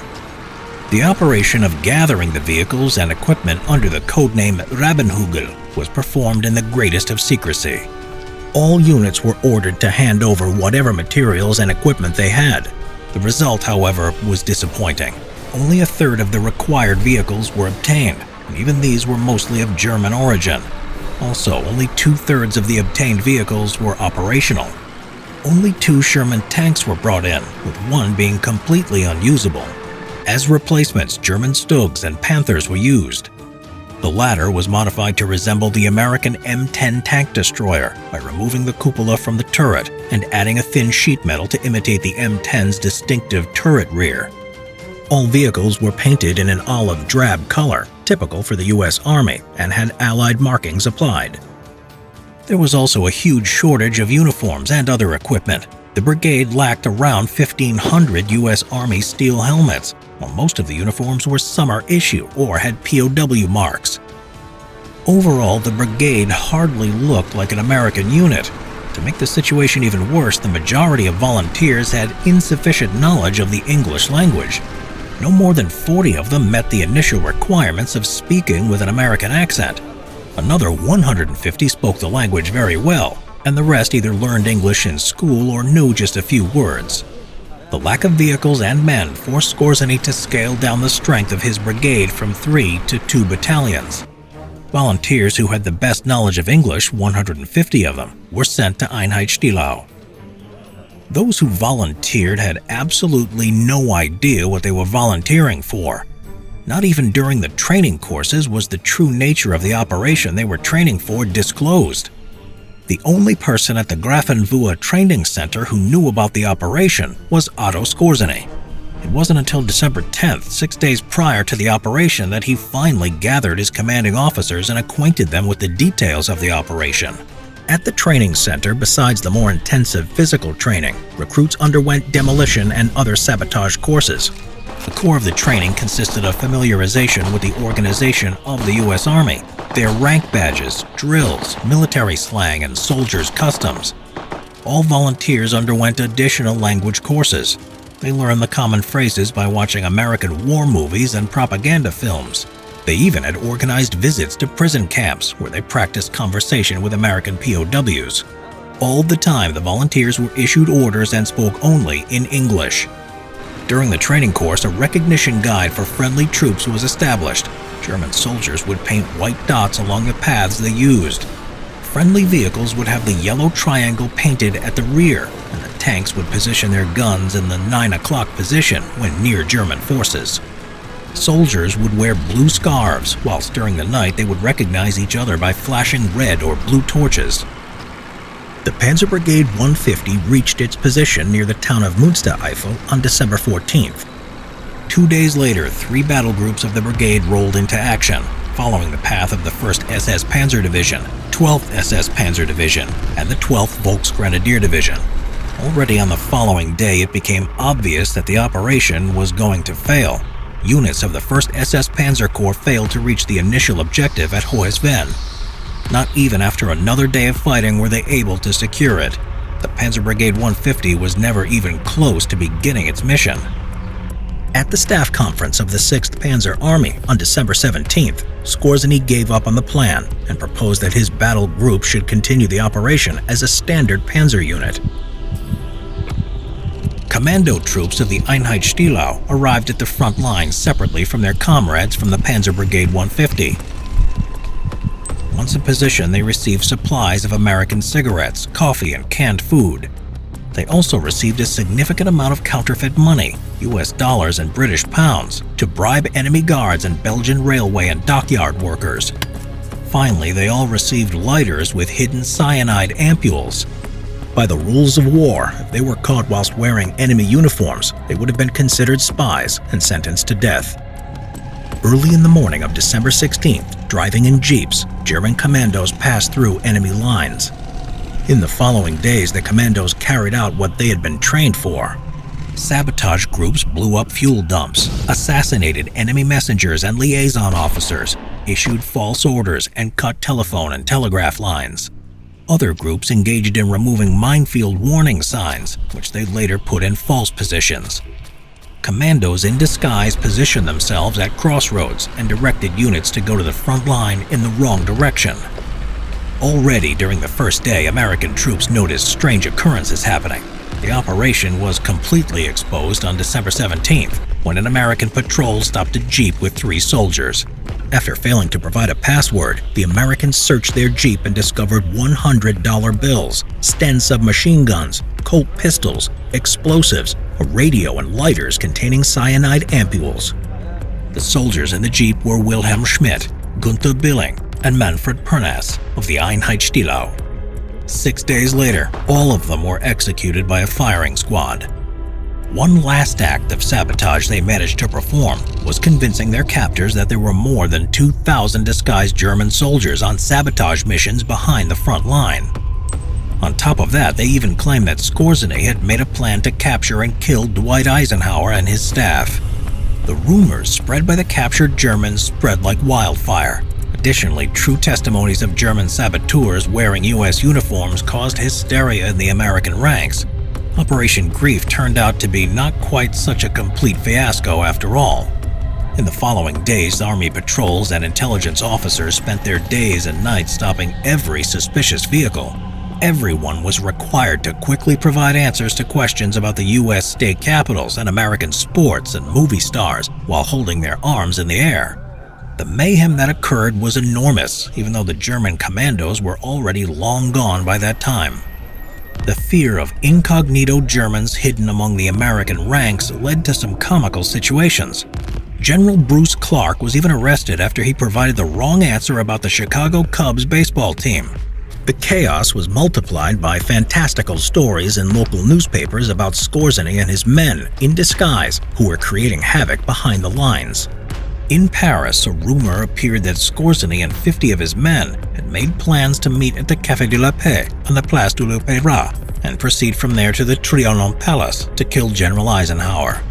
The operation of gathering the vehicles and equipment under the codename Rabenhügel was performed in the greatest of secrecy. All units were ordered to hand over whatever materials and equipment they had. The result, however, was disappointing. Only a third of the required vehicles were obtained, and even these were mostly of German origin. Also, only 2/3 of the obtained vehicles were operational. Only 2 Sherman tanks were brought in, with one being completely unusable. As replacements, German Stugs and Panthers were used. The latter was modified to resemble the American M10 tank destroyer by removing the cupola from the turret and adding a thin sheet metal to imitate the M10's distinctive turret rear. All vehicles were painted in an olive drab color, typical for the U.S. Army, and had Allied markings applied. There was also a huge shortage of uniforms and other equipment. The brigade lacked around 1,500 U.S. Army steel helmets, while most of the uniforms were summer issue or had POW marks. Overall, the brigade hardly looked like an American unit. To make the situation even worse, the majority of volunteers had insufficient knowledge of the English language. No more than 40 of them met the initial requirements of speaking with an American accent. Another 150 spoke the language very well, and the rest either learned English in school or knew just a few words. The lack of vehicles and men forced Skorzeny to scale down the strength of his brigade from 3 to 2 battalions. Volunteers who had the best knowledge of English, 150 of them, were sent to Einheitsstilau. Those who volunteered had absolutely no idea what they were volunteering for. Not even during the training courses was the true nature of the operation they were training for disclosed. The only person at the Grafenwöhr Training Center who knew about the operation was Otto Skorzeny. It wasn't until December 10th, 6 days prior to the operation, that he finally gathered his commanding officers and acquainted them with the details of the operation. At the training center, besides the more intensive physical training, recruits underwent demolition and other sabotage courses. The core of the training consisted of familiarization with the organization of the U.S. Army, their rank badges, drills, military slang, and soldiers' customs. All volunteers underwent additional language courses. They learned the common phrases by watching American war movies and propaganda films. They even had organized visits to prison camps where they practiced conversation with American POWs. All the time, the volunteers were issued orders and spoke only in English. During the training course, a recognition guide for friendly troops was established. German soldiers would paint white dots along the paths they used. Friendly vehicles would have the yellow triangle painted at the rear, and the tanks would position their guns in the 9 o'clock position when near German forces. Soldiers would wear blue scarves, whilst during the night they would recognize each other by flashing red or blue torches. The Panzer Brigade 150 reached its position near the town of Münstereifel on December 14th. 2 days later, 3 battle groups of the brigade rolled into action, following the path of the 1st SS Panzer Division, 12th SS Panzer Division, and the 12th Volksgrenadier Division. Already on the following day, it became obvious that the operation was going to fail. Units of the 1st SS Panzer Corps failed to reach the initial objective at Hoesven. Not even after another day of fighting were they able to secure it. The Panzer Brigade 150 was never even close to beginning its mission. At the staff conference of the 6th Panzer Army on December 17th, Skorzeny gave up on the plan and proposed that his battle group should continue the operation as a standard panzer unit. Commando troops of the Einheitsstihlau arrived at the front line separately from their comrades from the Panzer Brigade 150. Once in position, they received supplies of American cigarettes, coffee, and canned food. They also received a significant amount of counterfeit money, US dollars and British pounds, to bribe enemy guards and Belgian railway and dockyard workers. Finally, they all received lighters with hidden cyanide ampules. By the rules of war, if they were caught whilst wearing enemy uniforms, they would have been considered spies and sentenced to death. Early in the morning of December 16th, driving in jeeps, German commandos passed through enemy lines. In the following days, the commandos carried out what they had been trained for. Sabotage groups blew up fuel dumps, assassinated enemy messengers and liaison officers, issued false orders, and cut telephone and telegraph lines. Other groups engaged in removing minefield warning signs, which they later put in false positions. Commandos in disguise positioned themselves at crossroads and directed units to go to the front line in the wrong direction. Already during the first day, American troops noticed strange occurrences happening. The operation was completely exposed on December 17th, when an American patrol stopped a jeep with 3 soldiers. After failing to provide a password, the Americans searched their jeep and discovered $100 bills, Sten submachine guns, Colt pistols, explosives, a radio, and lighters containing cyanide ampules. The soldiers in the jeep were Wilhelm Schmidt, Gunther Billing, and Manfred Pernas of the Einheitsstihlau. 6 days later, all of them were executed by a firing squad. One last act of sabotage they managed to perform was convincing their captors that there were more than 2,000 disguised German soldiers on sabotage missions behind the front line. On top of that, they even claimed that Skorzeny had made a plan to capture and kill Dwight Eisenhower and his staff. The rumors spread by the captured Germans spread like wildfire. Additionally, true testimonies of German saboteurs wearing U.S. uniforms caused hysteria in the American ranks. Operation Grief turned out to be not quite such a complete fiasco after all. In the following days, Army patrols and intelligence officers spent their days and nights stopping every suspicious vehicle. Everyone was required to quickly provide answers to questions about the U.S. state capitals and American sports and movie stars while holding their arms in the air. The mayhem that occurred was enormous, even though the German commandos were already long gone by that time. The fear of incognito Germans hidden among the American ranks led to some comical situations. General Bruce Clark was even arrested after he provided the wrong answer about the Chicago Cubs baseball team. The chaos was multiplied by fantastical stories in local newspapers about Skorzeny and his men in disguise who were creating havoc behind the lines. In Paris, a rumor appeared that Skorzeny and 50 of his men had made plans to meet at the Café de la Paix on the Place de l'Opéra and proceed from there to the Trianon Palace to kill General Eisenhower.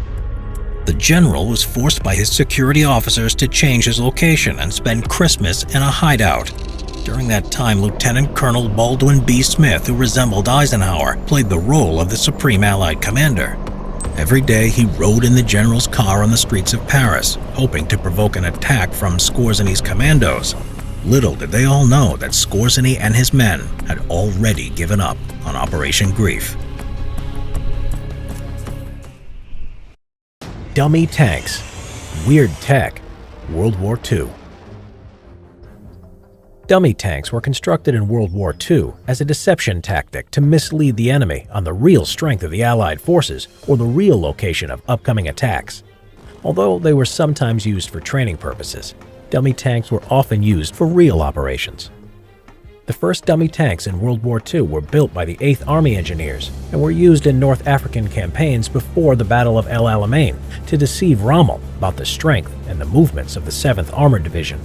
The general was forced by his security officers to change his location and spend Christmas in a hideout. During that time, Lieutenant Colonel Baldwin B. Smith, who resembled Eisenhower, played the role of the Supreme Allied Commander. Every day he rode in the general's car on the streets of Paris, hoping to provoke an attack from Skorzeny's commandos. Little did they all know that Skorzeny and his men had already given up on Operation Grief. Dummy tanks. Weird tech. World War II. Dummy tanks were constructed in World War II as a deception tactic to mislead the enemy on the real strength of the Allied forces or the real location of upcoming attacks. Although they were sometimes used for training purposes, dummy tanks were often used for real operations. The first dummy tanks in World War II were built by the 8th Army Engineers and were used in North African campaigns before the Battle of El Alamein to deceive Rommel about the strength and the movements of the 7th Armored Division.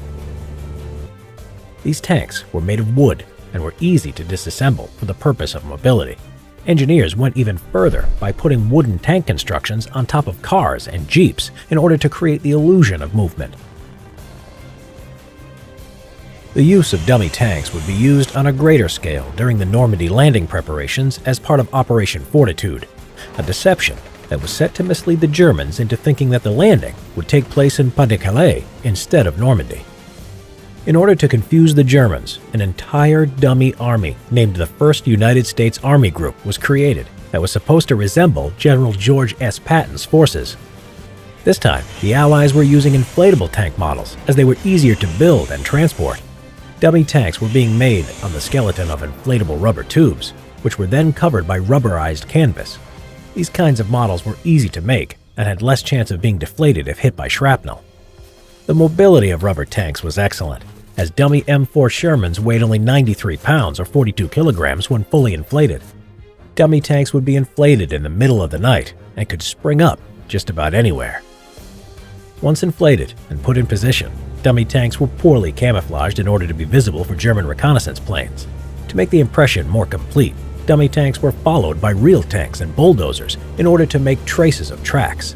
These tanks were made of wood and were easy to disassemble for the purpose of mobility. Engineers went even further by putting wooden tank constructions on top of cars and jeeps in order to create the illusion of movement. The use of dummy tanks would be used on a greater scale during the Normandy landing preparations as part of Operation Fortitude, a deception that was set to mislead the Germans into thinking that the landing would take place in Pas-de-Calais instead of Normandy. In order to confuse the Germans, an entire dummy army named the 1st United States Army Group was created that was supposed to resemble General George S. Patton's forces. This time, the Allies were using inflatable tank models as they were easier to build and transport. Dummy tanks were being made on the skeleton of inflatable rubber tubes, which were then covered by rubberized canvas. These kinds of models were easy to make and had less chance of being deflated if hit by shrapnel. The mobility of rubber tanks was excellent, as dummy M4 Shermans weighed only 93 pounds or 42 kilograms when fully inflated. Dummy tanks would be inflated in the middle of the night and could spring up just about anywhere. Once inflated and put in position, dummy tanks were poorly camouflaged in order to be visible for German reconnaissance planes. To make the impression more complete, dummy tanks were followed by real tanks and bulldozers in order to make traces of tracks.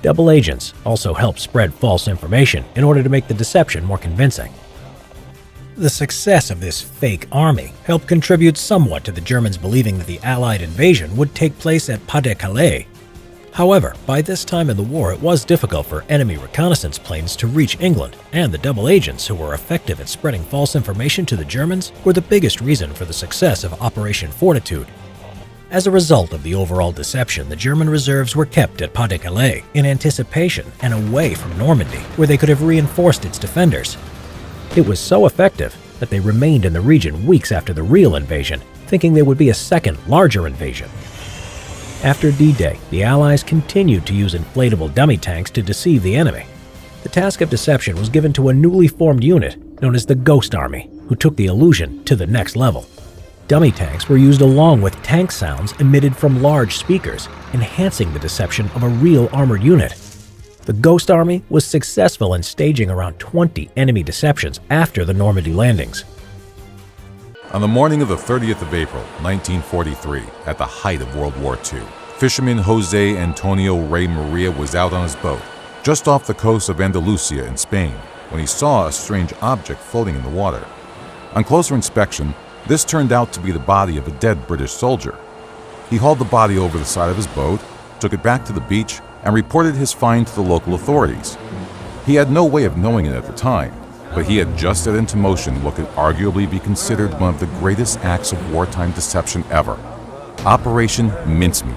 Double agents also helped spread false information in order to make the deception more convincing. The success of this fake army helped contribute somewhat to the Germans believing that the Allied invasion would take place at Pas-de-Calais. However, by this time in the war, it was difficult for enemy reconnaissance planes to reach England, and the double agents who were effective at spreading false information to the Germans were the biggest reason for the success of Operation Fortitude. As a result of the overall deception, the German reserves were kept at Pas-de-Calais in anticipation and away from Normandy, where they could have reinforced its defenders. It was so effective that they remained in the region weeks after the real invasion, thinking there would be a second, larger invasion. After D-Day, the Allies continued to use inflatable dummy tanks to deceive the enemy. The task of deception was given to a newly formed unit known as the Ghost Army, who took the illusion to the next level. Dummy tanks were used along with tank sounds emitted from large speakers, enhancing the deception of a real armored unit. The Ghost Army was successful in staging around 20 enemy deceptions after the Normandy landings. On the morning of the 30th of April, 1943, at the height of World War II, fisherman Jose Antonio Rey Maria was out on his boat, just off the coast of Andalusia in Spain, when he saw a strange object floating in the water. On closer inspection, this turned out to be the body of a dead British soldier. He hauled the body over the side of his boat, took it back to the beach, and reported his find to the local authorities. He had no way of knowing it at the time, but he had just set into motion what could arguably be considered one of the greatest acts of wartime deception ever: Operation Mincemeat.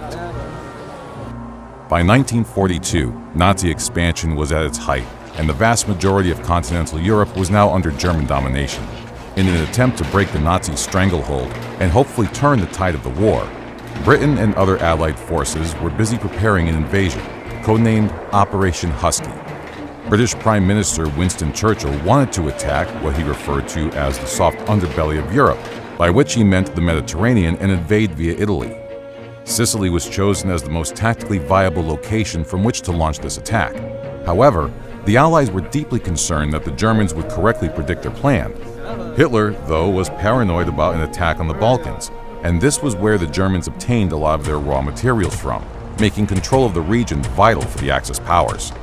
By 1942, Nazi expansion was at its height, and the vast majority of continental Europe was now under German domination. In an attempt to break the Nazi stranglehold and hopefully turn the tide of the war, Britain and other Allied forces were busy preparing an invasion, codenamed Operation Husky. British Prime Minister Winston Churchill wanted to attack what he referred to as the soft underbelly of Europe, by which he meant the Mediterranean, and invade via Italy. Sicily was chosen as the most tactically viable location from which to launch this attack. However, the Allies were deeply concerned that the Germans would correctly predict their plan. Hitler, though, was paranoid about an attack on the Balkans, and this was where the Germans obtained a lot of their raw materials from, making control of the region vital for the Axis powers.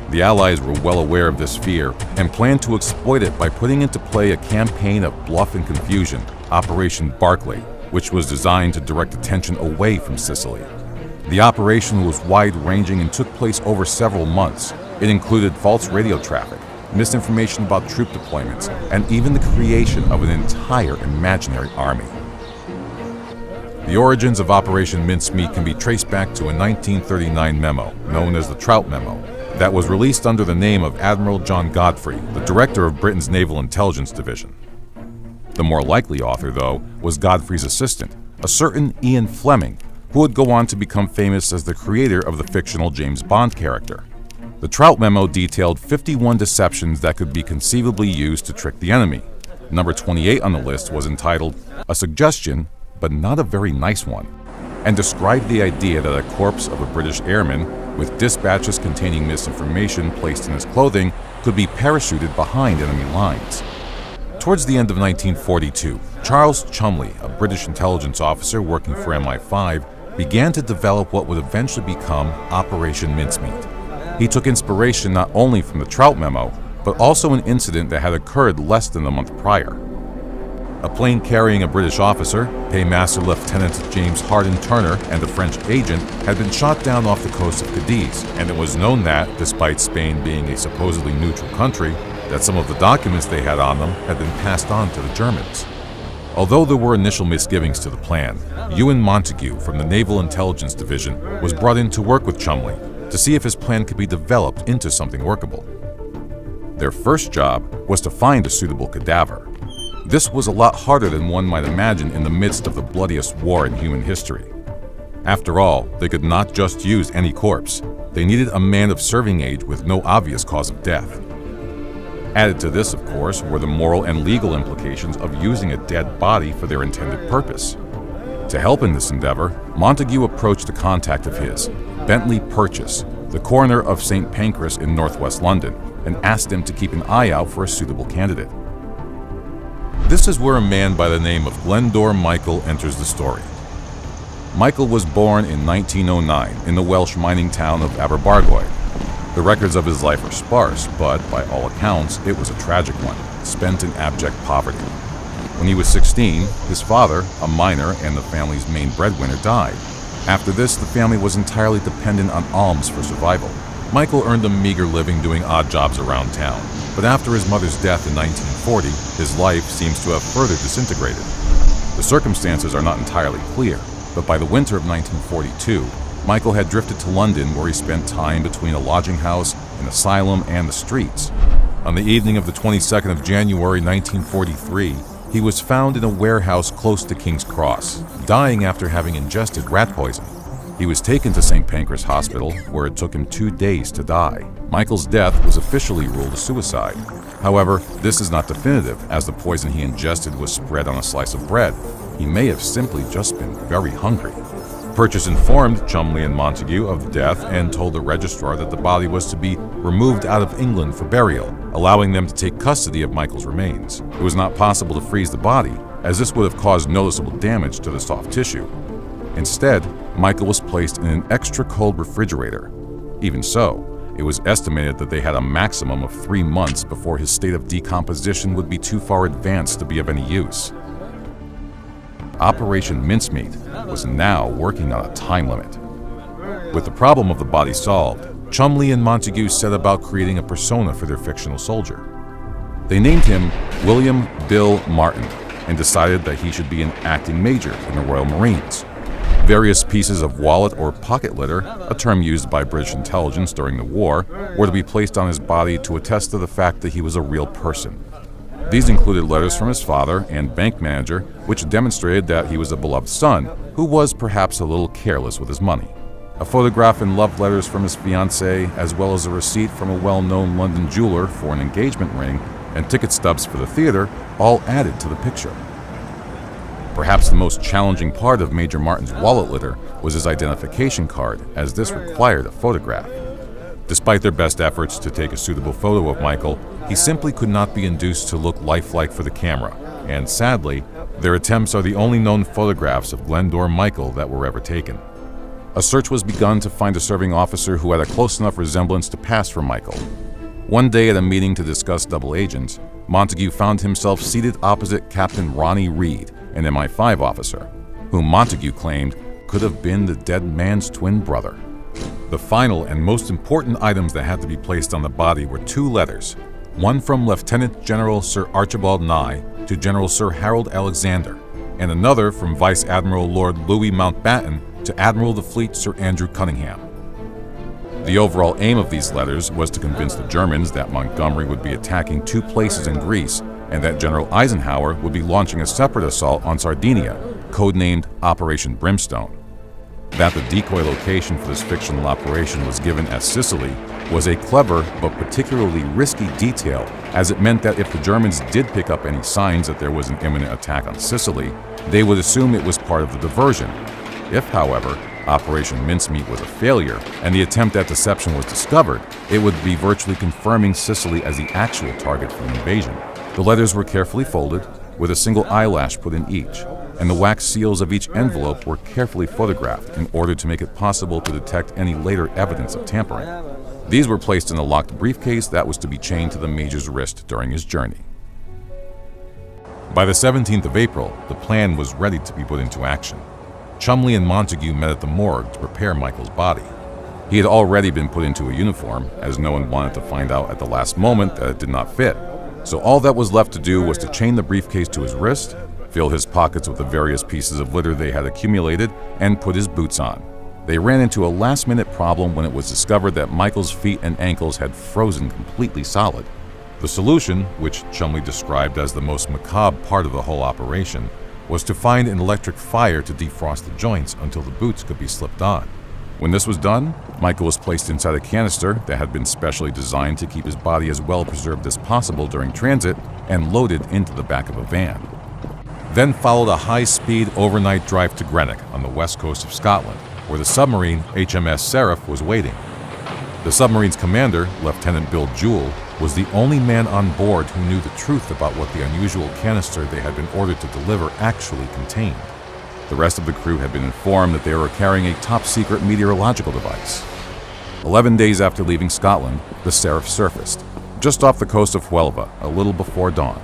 The Allies were well aware of this fear and planned to exploit it by putting into play a campaign of bluff and confusion, Operation Barclay, which was designed to direct attention away from Sicily. The operation was wide-ranging and took place over several months. It included false radio traffic, misinformation about troop deployments, and even the creation of an entire imaginary army. The origins of Operation Mincemeat can be traced back to a 1939 memo, known as the Trout Memo, that was released under the name of Admiral John Godfrey, the director of Britain's Naval Intelligence Division. The more likely author, though, was Godfrey's assistant, a certain Ian Fleming, who would go on to become famous as the creator of the fictional James Bond character. The Trout Memo detailed 51 deceptions that could be conceivably used to trick the enemy. Number 28 on the list was entitled "A Suggestion, but Not a Very Nice One," and described the idea that a corpse of a British airman, with dispatches containing misinformation placed in his clothing, could be parachuted behind enemy lines. Towards the end of 1942, Charles Chumley, a British intelligence officer working for MI5, began to develop what would eventually become Operation Mincemeat. He took inspiration not only from the Trout memo, but also an incident that had occurred less than a month prior. A plane carrying a British officer, Paymaster Lieutenant James Hardin Turner, and a French agent had been shot down off the coast of Cadiz, and it was known that, despite Spain being a supposedly neutral country, that some of the documents they had on them had been passed on to the Germans. Although there were initial misgivings to the plan, Ewan Montague from the Naval Intelligence Division was brought in to work with Chumley to see if his plan could be developed into something workable. Their first job was to find a suitable cadaver. This was a lot harder than one might imagine in the midst of the bloodiest war in human history. After all, they could not just use any corpse. They needed a man of serving age with no obvious cause of death. Added to this, of course, were the moral and legal implications of using a dead body for their intended purpose. To help in this endeavor, Montague approached a contact of his, Bentley Purchas, the coroner of St. Pancras in northwest London, and asked him to keep an eye out for a suitable candidate. This is where a man by the name of Glendower Michael enters the story. Michael was born in 1909 in the Welsh mining town of Aberbargoed. The records of his life are sparse, but by all accounts, it was a tragic one, spent in abject poverty. When he was 16, his father, a miner and the family's main breadwinner, died. After this, the family was entirely dependent on alms for survival. Michael earned a meager living doing odd jobs around town, but after his mother's death in 1940, his life seems to have further disintegrated. The circumstances are not entirely clear, but by the winter of 1942, Michael had drifted to London, where he spent time between a lodging house, an asylum, and the streets. On the evening of the 22nd of January 1943, he was found in a warehouse close to King's Cross, dying after having ingested rat poison. He was taken to St. Pancras Hospital, where it took him 2 days to die. Michael's death was officially ruled a suicide. However, this is not definitive, as the poison he ingested was spread on a slice of bread. He may have simply just been very hungry. Purchas informed Chumley and Montague of the death and told the registrar that the body was to be removed out of England for burial, allowing them to take custody of Michael's remains. It was not possible to freeze the body, as this would have caused noticeable damage to the soft tissue. Instead, Michael was placed in an extra-cold refrigerator. Even so, it was estimated that they had a maximum of 3 months before his state of decomposition would be too far advanced to be of any use. Operation Mincemeat was now working on a time limit. With the problem of the body solved, Chumley and Montague set about creating a persona for their fictional soldier. They named him William Bill Martin and decided that he should be an acting major in the Royal Marines. Various pieces of wallet or pocket litter, a term used by British intelligence during the war, were to be placed on his body to attest to the fact that he was a real person. These included letters from his father and bank manager, which demonstrated that he was a beloved son who was perhaps a little careless with his money. A photograph and love letters from his fiancée, as well as a receipt from a well-known London jeweler for an engagement ring and ticket stubs for the theater, all added to the picture. Perhaps the most challenging part of Major Martin's wallet litter was his identification card, as this required a photograph. Despite their best efforts to take a suitable photo of Michael, he simply could not be induced to look lifelike for the camera, and sadly, their attempts are the only known photographs of Glendower Michael that were ever taken. A search was begun to find a serving officer who had a close enough resemblance to pass for Michael. One day at a meeting to discuss double agents, Montague found himself seated opposite Captain Ronnie Reed, an MI5 officer, whom Montague claimed could have been the dead man's twin brother. The final and most important items that had to be placed on the body were 2 letters, one from Lieutenant General Sir Archibald Nye to General Sir Harold Alexander, and another from Vice Admiral Lord Louis Mountbatten to Admiral of the Fleet Sir Andrew Cunningham. The overall aim of these letters was to convince the Germans that Montgomery would be attacking 2 places in Greece and that General Eisenhower would be launching a separate assault on Sardinia, codenamed Operation Brimstone. That the decoy location for this fictional operation was given as Sicily was a clever but particularly risky detail, as it meant that if the Germans did pick up any signs that there was an imminent attack on Sicily, they would assume it was part of the diversion. If, however, Operation Mincemeat was a failure, and the attempt at deception was discovered, it would be virtually confirming Sicily as the actual target for the invasion. The letters were carefully folded, with a single eyelash put in each, and the wax seals of each envelope were carefully photographed in order to make it possible to detect any later evidence of tampering. These were placed in a locked briefcase that was to be chained to the Major's wrist during his journey. By the 17th of April, the plan was ready to be put into action. Cholmondeley and Montague met at the morgue to prepare Michael's body. He had already been put into a uniform, as no one wanted to find out at the last moment that it did not fit. So all that was left to do was to chain the briefcase to his wrist, fill his pockets with the various pieces of litter they had accumulated, and put his boots on. They ran into a last-minute problem when it was discovered that Michael's feet and ankles had frozen completely solid. The solution, which Cholmondeley described as the most macabre part of the whole operation, was to find an electric fire to defrost the joints until the boots could be slipped on. When this was done, Michael was placed inside a canister that had been specially designed to keep his body as well preserved as possible during transit and loaded into the back of a van. Then followed a high-speed overnight drive to Greenock on the west coast of Scotland, where the submarine HMS Seraph was waiting. The submarine's commander, Lieutenant Bill Jewell, was the only man on board who knew the truth about what the unusual canister they had been ordered to deliver actually contained. The rest of the crew had been informed that they were carrying a top-secret meteorological device. 11 days after leaving Scotland, the Seraph surfaced, just off the coast of Huelva, a little before dawn.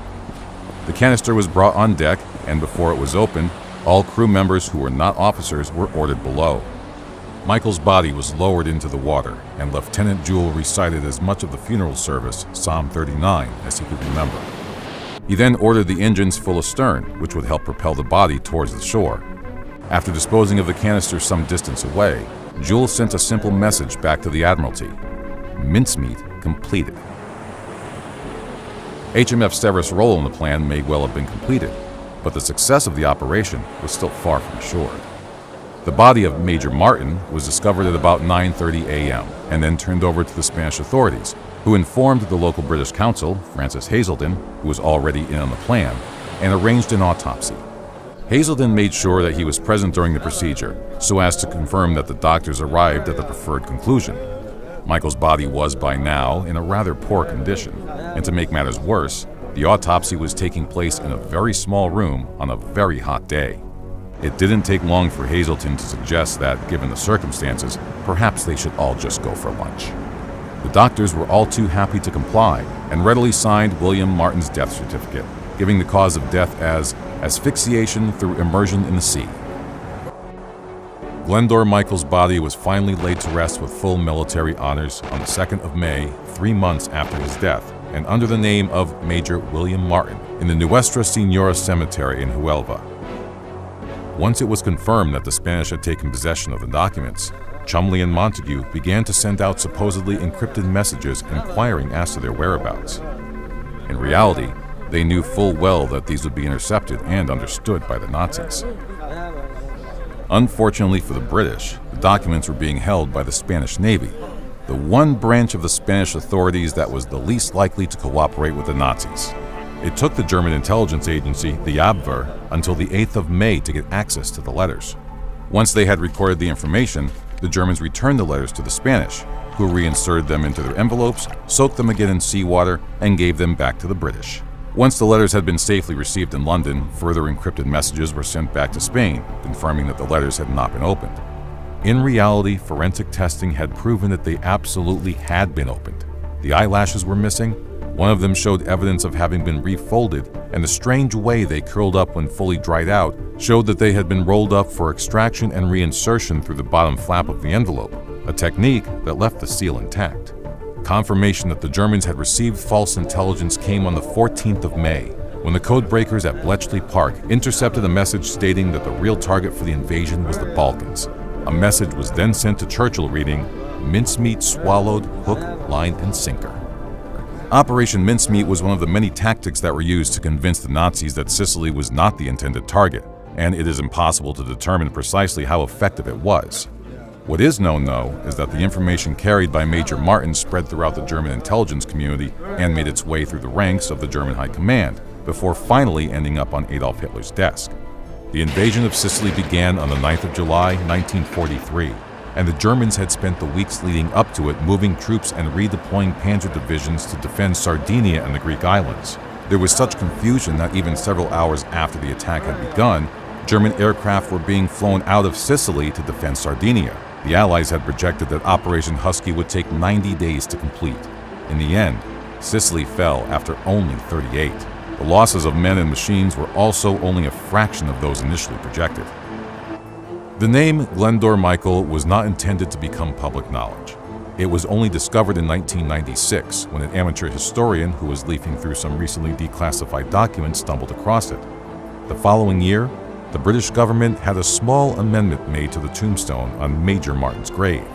The canister was brought on deck, and before it was opened, all crew members who were not officers were ordered below. Michael's body was lowered into the water, and Lieutenant Jewell recited as much of the funeral service, Psalm 39, as he could remember. He then ordered the engines full astern, which would help propel the body towards the shore. After disposing of the canister some distance away, Jewell sent a simple message back to the Admiralty: mincemeat completed. HMF Serap's role in the plan may well have been completed, but the success of the operation was still far from assured. The body of Major Martin was discovered at about 9:30 a.m. and then turned over to the Spanish authorities, who informed the local British consul, Francis Hazelden, who was already in on the plan, and arranged an autopsy. Hazelden made sure that he was present during the procedure, so as to confirm that the doctors arrived at the preferred conclusion. Michael's body was by now in a rather poor condition, and to make matters worse, the autopsy was taking place in a very small room on a very hot day. It didn't take long for Hazelden to suggest that, given the circumstances, perhaps they should all just go for lunch. The doctors were all too happy to comply and readily signed William Martin's death certificate, giving the cause of death as asphyxiation through immersion in the sea. Glendor Michael's body was finally laid to rest with full military honors on the 2nd of May, 3 months after his death, and under the name of Major William Martin in the Nuestra Senora Cemetery in Huelva. Once it was confirmed that the Spanish had taken possession of the documents, Cholmondeley and Montague began to send out supposedly encrypted messages inquiring as to their whereabouts. In reality, they knew full well that these would be intercepted and understood by the Nazis. Unfortunately for the British, the documents were being held by the Spanish Navy, the one branch of the Spanish authorities that was the least likely to cooperate with the Nazis. It took the German intelligence agency, the Abwehr, until the 8th of May to get access to the letters. Once they had recorded the information, the Germans returned the letters to the Spanish, who reinserted them into their envelopes, soaked them again in seawater, and gave them back to the British. Once the letters had been safely received in London, further encrypted messages were sent back to Spain, confirming that the letters had not been opened. In reality, forensic testing had proven that they absolutely had been opened. The eyelashes were missing. One of them showed evidence of having been refolded, and the strange way they curled up when fully dried out showed that they had been rolled up for extraction and reinsertion through the bottom flap of the envelope, a technique that left the seal intact. Confirmation that the Germans had received false intelligence came on the 14th of May, when the codebreakers at Bletchley Park intercepted a message stating that the real target for the invasion was the Balkans. A message was then sent to Churchill reading, "Mincemeat swallowed, hook, line, and sinker." Operation Mincemeat was one of the many tactics that were used to convince the Nazis that Sicily was not the intended target, and it is impossible to determine precisely how effective it was. What is known, though, is that the information carried by Major Martin spread throughout the German intelligence community and made its way through the ranks of the German High Command, before finally ending up on Adolf Hitler's desk. The invasion of Sicily began on the 9th of July, 1943, and the Germans had spent the weeks leading up to it moving troops and redeploying panzer divisions to defend Sardinia and the Greek islands. There was such confusion that even several hours after the attack had begun, German aircraft were being flown out of Sicily to defend Sardinia. The Allies had projected that Operation Husky would take 90 days to complete. In the end, Sicily fell after only 38. The losses of men and machines were also only a fraction of those initially projected. The name Glendor Michael was not intended to become public knowledge. It was only discovered in 1996 when an amateur historian who was leafing through some recently declassified documents stumbled across it. The following year, the British government had a small amendment made to the tombstone on Major Martin's grave.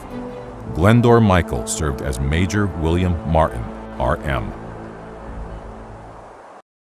Glendor Michael served as Major William Martin, R.M.